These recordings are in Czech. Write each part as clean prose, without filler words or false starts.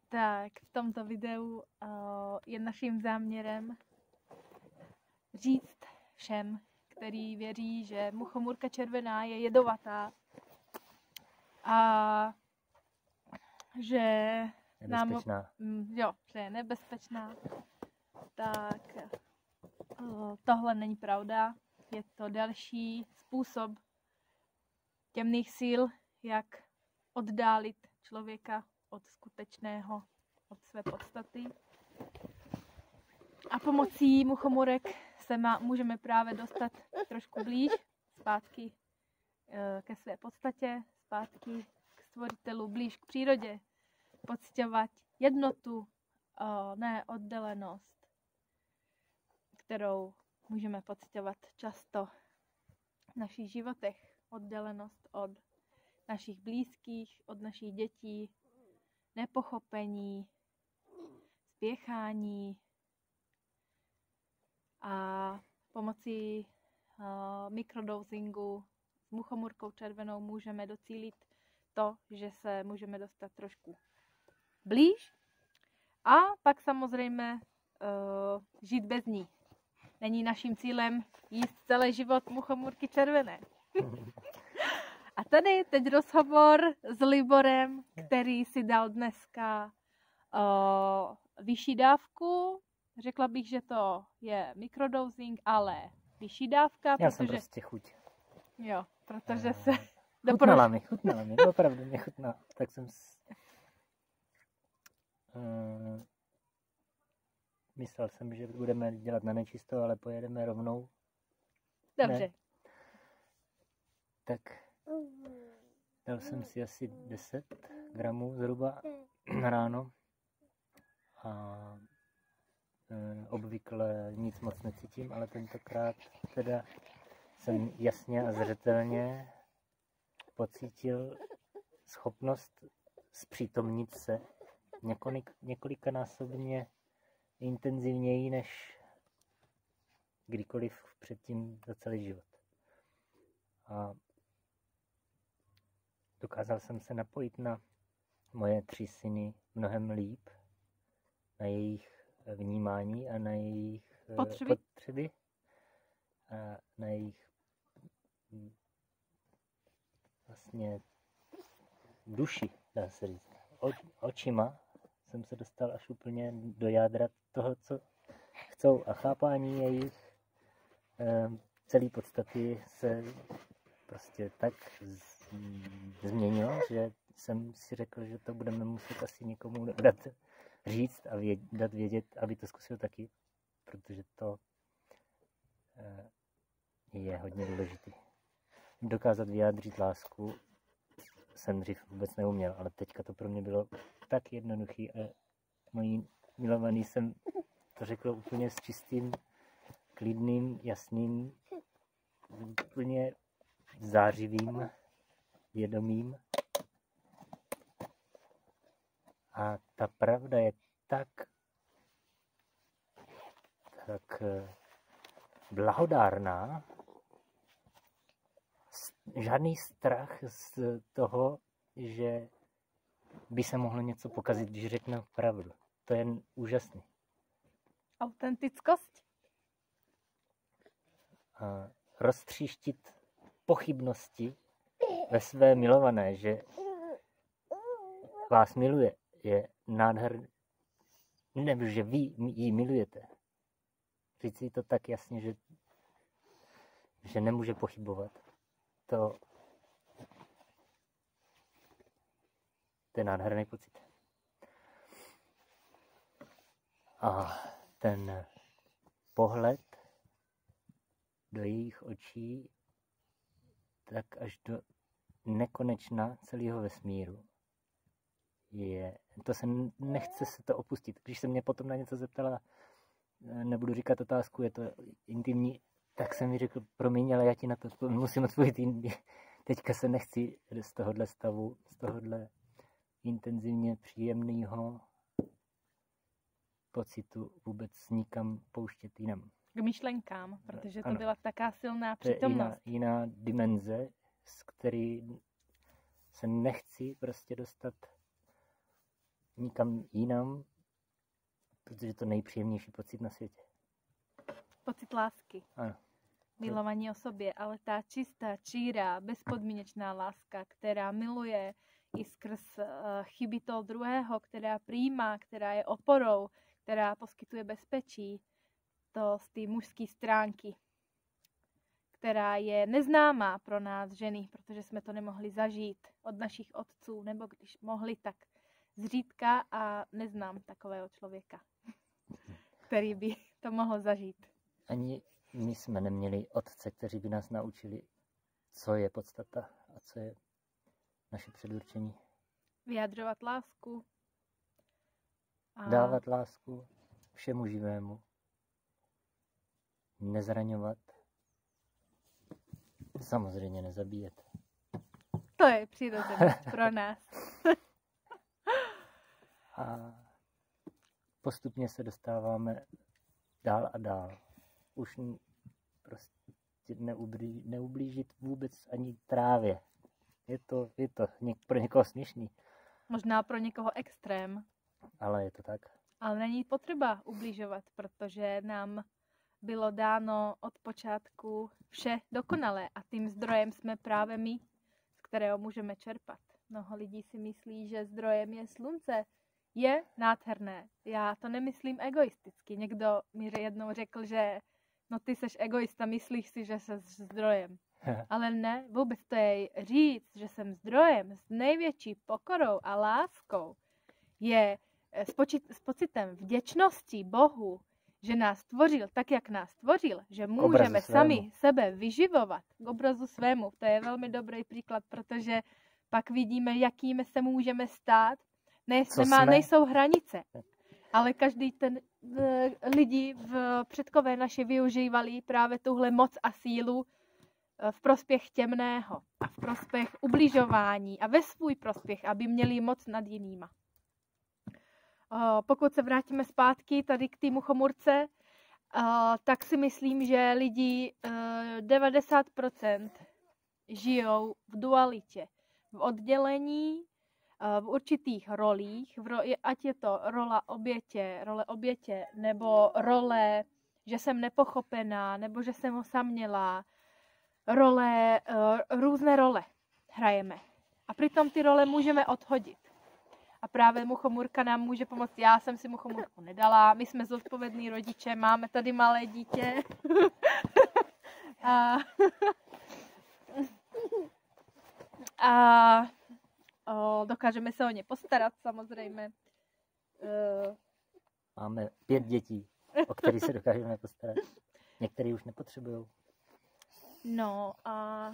Tak v tomto videu je naším záměrem říct všem, kteří věří, že muchomůrka červená je jedovatá a že že je nebezpečná, tak tohle není pravda. Je to další způsob temných sil, jak oddálit člověka od skutečného, od své podstaty. A pomocí muchomůrek se můžeme právě dostat trošku blíž, zpátky ke své podstatě, zpátky k stvoritelu, blíž k přírodě, pociťovat jednotu, ne oddělenost, kterou můžeme pociťovat často v našich životech. Oddělenost od našich blízkých, od našich dětí, nepochopení, spěchání a pomocí mikrodosingu s muchomůrkou červenou můžeme docílit to, že se můžeme dostat trošku blíž a pak samozřejmě žít bez ní. Není naším cílem jíst celý život muchomůrky červené. A tady teď rozhovor s Liborem, který si dal dneska vyšší dávku. Řekla bych, že to je mikrodosing, ale vyšší dávka. Já jsem prostě chuť. Jo, protože se... Chutnala mi, opravdu mě chutná. Tak jsem myslel jsem, že budeme dělat na nečisto, ale pojedeme rovnou. Dobře. Ne. Tak dal jsem si asi 10 gramů zhruba ráno a obvykle nic moc necítím, ale tentokrát teda jsem jasně a zřetelně pocítil schopnost zpřítomnit se několikanásobně intenzivněji než kdykoliv předtím za celý život. A dokázal jsem se napojit na moje 3 syny mnohem líp, na jejich vnímání a na jejich potřeby a na jejich vlastně duši, dá se říct. Očima jsem se dostal až úplně do jádra toho, co chcou, a chápání jejich celé podstaty se prostě tak změnilo, že jsem si řekl, že to budeme muset asi někomu dát říct a dát vědět, aby to zkusil taky, protože to je hodně důležitý. Dokázat vyjádřit lásku jsem dřív vůbec neuměl, ale teďka to pro mě bylo tak jednoduchý a mojí milovaný jsem to řekl úplně s čistým, klidným, jasným, úplně zářivým vědomím. A ta pravda je tak blahodárná, žádný strach z toho, že by se mohlo něco pokazit, když řekne pravdu. To je úžasný. Autentickost? A roztříštit pochybnosti ve své milované, že vás miluje, je nádherný, nebo že vy ji milujete. Říct si to tak jasně, že nemůže pochybovat. To je nádherný pocit. A ten pohled do jejich očí tak až do nekonečna celého vesmíru nechce se to opustit. Když se mě potom na něco zeptala, nebudu říkat otázku, je to intimní, tak jsem mi řekl, promiň, ale já ti na to musím odpovědět jindy. Teďka se nechci z tohohle stavu, z tohohle intenzivně příjemného pocitu vůbec nikam pouštět jinam. K myšlenkám, protože to byla taká silná přítomnost. To je jiná dimenze, z který se nechci prostě dostat nikam jinam, protože je to nejpříjemnější pocit na světě. Pocit lásky. Ano. Milovaní o sobě, ale ta čistá, čírá, bezpodmínečná láska, která miluje i skrz chyby toho druhého, která přijímá, která je oporou, která poskytuje bezpečí, to z té mužské stránky, která je neznámá pro nás ženy, protože jsme to nemohli zažít od našich otců, nebo když mohli, tak zřídka a neznám takového člověka, který by to mohl zažít. Ani my jsme neměli otce, kteří by nás naučili, co je podstata a co je naše předurčení. Vyjadřovat lásku. A Dávat lásku všemu živému. Nezraňovat. Samozřejmě nezabíjet. to je přirozenost pro nás. A postupně se dostáváme dál a dál. Už prostě neublížit vůbec ani trávě. Je to pro někoho směšný. Možná pro někoho extrém, Ale je to tak. ale není potřeba ubližovat, protože nám bylo dáno od počátku vše dokonalé a tím zdrojem jsme právě my, z kterého můžeme čerpat. Mnoho lidí si myslí, že zdrojem je slunce. Je nádherné. Já to nemyslím egoisticky. Někdo mi jednou řekl, že no ty seš egoista, myslíš si, že jsi zdrojem. Ale ne, vůbec to je říct, že jsem zdrojem s největší pokorou a láskou. Je s pocitem vděčnosti Bohu, že nás stvořil tak, jak nás stvořil, že můžeme sami sebe vyživovat k obrazu svému. To je velmi dobrý příklad, protože pak vidíme, jakými se můžeme stát. Nejsou hranice, ale každý ten lidi v předkové naše využívali právě tuhle moc a sílu v prospěch temného a v prospěch ubližování a ve svůj prospěch, aby měli moc nad jinýma. Pokud se vrátíme zpátky tady k té muchomurce, tak si myslím, že lidi 90% žijou v dualitě, v oddělení, v určitých rolích, ať je to role obětě, nebo role, že jsem nepochopená, nebo že jsem osamělá, různé role hrajeme. A přitom ty role můžeme odhodit. A právě muchomurka nám může pomoct. Já jsem si muchomurku nedala, my jsme zodpovědní rodiče, máme tady malé dítě. a dokážeme se o ně postarat samozřejmě. Máme 5 dětí, o které se dokážeme postarat. Některé už nepotřebují. No a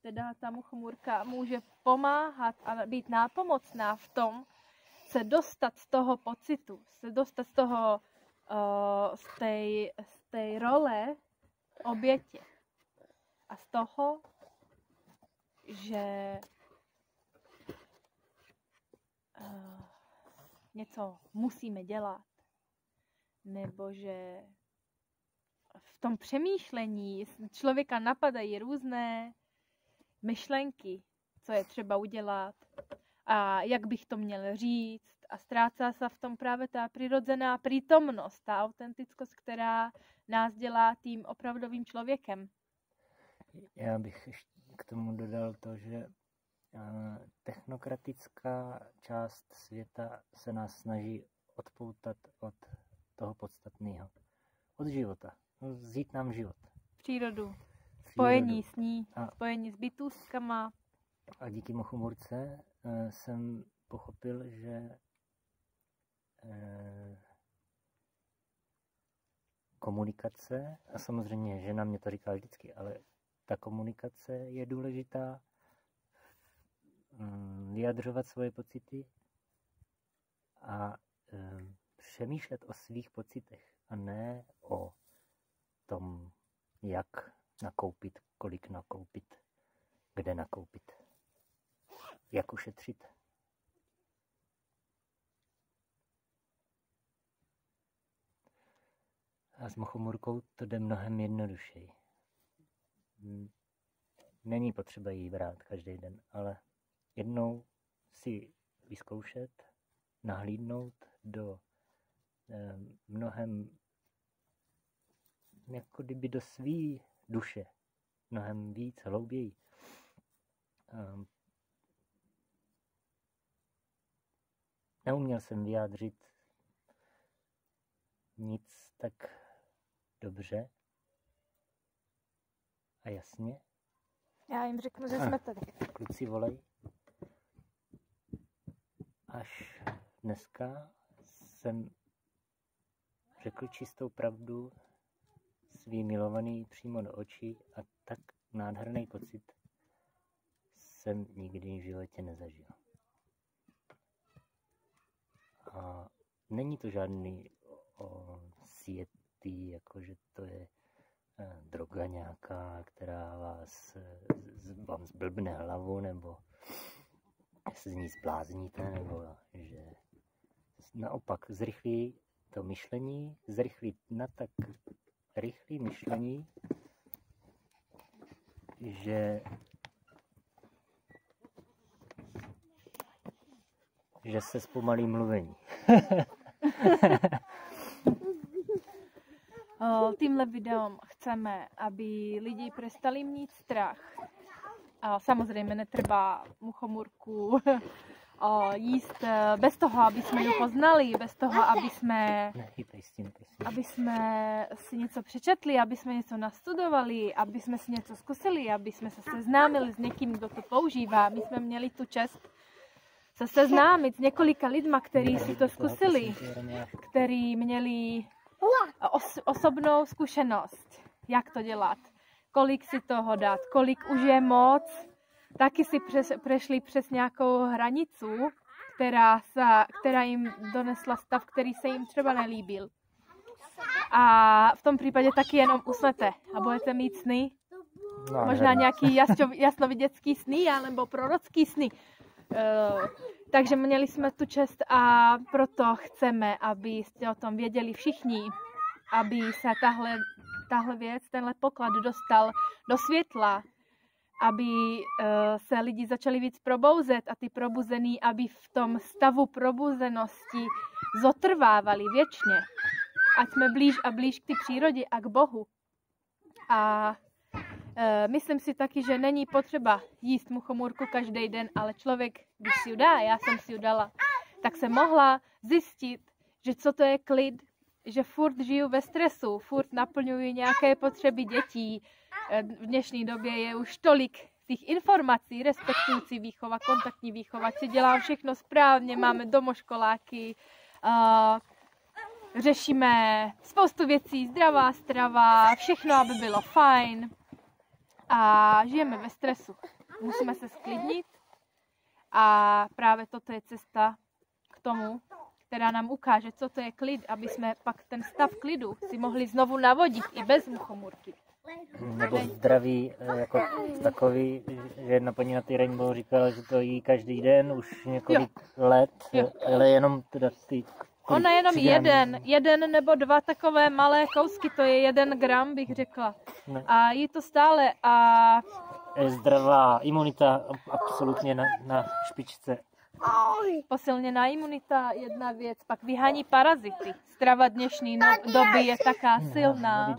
teda ta muchomurka může pomáhat a být nápomocná v tom, se dostat z toho pocitu, se dostat z toho, z té role obětě. A z toho, že něco musíme dělat, nebo že v tom přemýšlení člověka napadají různé myšlenky, co je třeba udělat a jak bych to měl říct, a ztrácá se v tom právě ta přirozená přítomnost, ta autentickost, která nás dělá tím opravdovým člověkem. Já bych ještě k tomu dodal to, že technokratická část světa se nás snaží odpoutat od toho podstatného. Od života. Vzít nám život. Přírodu. Spojení s ní, spojení s bytůstkama. A díky muchomurce jsem pochopil, že komunikace, a samozřejmě žena mě to říká vždycky, ale ta komunikace je důležitá, vyjadřovat svoje pocity a přemýšlet o svých pocitech a ne o tom, jak nakoupit, kolik nakoupit, kde nakoupit, jak ušetřit. A s muchomurkou to jde mnohem jednodušeji. Není potřeba jí brát každý den, ale jednou si vyzkoušet nahlídnout do mnohem, jako kdyby do svý duše, mnohem víc, hlouběji. Neuměl jsem vyjádřit nic tak dobře a jasně. Já jim řeknu, že jsme tady. Kluci volej. Až dneska jsem řekl čistou pravdu svý milovaný přímo do očí a tak nádherný pocit jsem nikdy v životě nezažil. A není to žádný sietý, jakože to je droga nějaká, která vám zblbne hlavu, nebo se z ní zblázníte, nebo že naopak zrychlí to myšlení, zrychlí na tak rychlé myšlení, že se zpomalí mluvení. Tímhle videom chceme, aby lidi prestali mít strach. Samozřejmě netreba muchomůrku jíst bez toho, aby jsme ho poznali, bez toho, aby jsme si něco přečetli, aby jsme něco nastudovali, aby jsme si něco zkusili, aby jsme se seznámili s někým, kdo to používá. My jsme měli tu čest se seznámit s několika lidma, kteří si to zkusili, kteří měli osobnou zkušenost, jak to dělat, kolik si toho dát, kolik už je moc. Taky si prešli přes nějakou hranicu, která jim donesla stav, který se jim třeba nelíbil. A v tom případě taky jenom usnete a budete mít sny. Možná nějaký jasnoviděcký sny, nebo prorocký sny. Takže měli jsme tu čest a proto chceme, abyste o tom věděli všichni, aby se tahle věc, tenhle poklad dostal do světla, aby se lidi začali víc probouzet a ty probuzení, aby v tom stavu probuzenosti zotrvávali věčně. Ať jsme blíž a blíž k té přírodě a k Bohu. A myslím si taky, že není potřeba jíst muchomůrku každý den, ale člověk, když si ji dá, já jsem si ji dala, tak se mohla zjistit, že co to je klid, že furt žiju ve stresu, furt naplňuji nějaké potřeby dětí. V dnešní době je už tolik těch informací, respektující výchova, kontaktní výchova, si dělám všechno správně, máme domoškoláky, řešíme spoustu věcí, zdravá strava, všechno, aby bylo fajn. A žijeme ve stresu. Musíme se sklidnit a právě toto je cesta k tomu, která nám ukáže, co to je klid, aby jsme pak ten stav klidu si mohli znovu navodit i bez muchomůrky. Nebo zdraví jako takový, že jedna paní na ty Rainbow říkala, že to jí každý den už několik let, ale jenom teda ty... Ona jenom jeden nebo dva takové malé kousky, to je 1 gram, bych řekla. No. A jí to stále a... Zdravá imunita absolutně na špičce. Posilněná imunita, jedna věc, pak vyhání parazity. Strava dnešní doby je taká silná,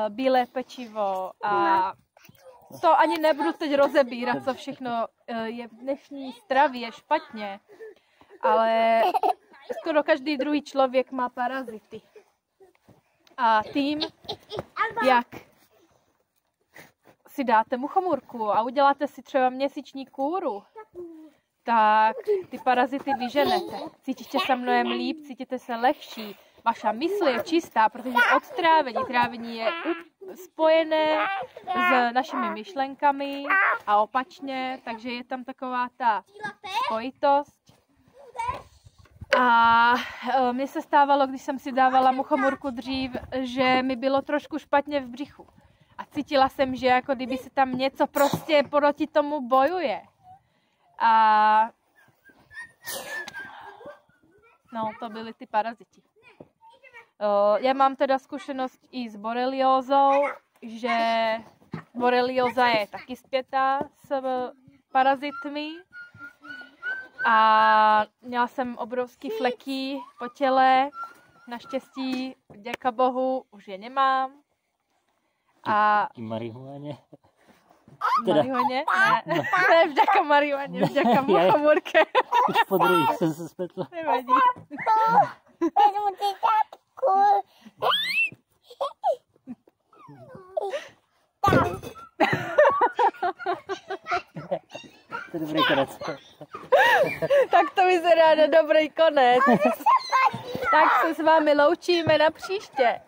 bílé pečivo a to ani nebudu teď rozebírat, co všechno je v dnešní stravě špatně, ale skoro každý druhý člověk má parazity. A tím, jak si dáte muchomůrku a uděláte si třeba měsíční kůru, tak ty parazity vyženete. Cítíte se mnohem líp, cítíte se lehčí. Vaša mysl je čistá, protože od trávení je spojené s našimi myšlenkami a opačně, takže je tam taková ta spojitost. A mně se stávalo, když jsem si dávala muchomůrku dřív, že mi bylo trošku špatně v břichu. A cítila jsem, že jako kdyby se tam něco prostě proti tomu bojuje. A no, to byly ty paraziti. Já mám teda zkušenost i s boreliózou, že borelióza je taky spjatá s parazitmi. A měla jsem obrovský fleky po těle. Naštěstí, děka bohu, už je nemám. A I marihuaně? marihuaně? Ne, ne, vďaka marihuaně, vďaka muchamorke. Už po druhý jsem se spletla. Nevadí. To je dobrý konec. Tak to vyzerá na dobrý konec. Tak se s vámi loučíme na příště.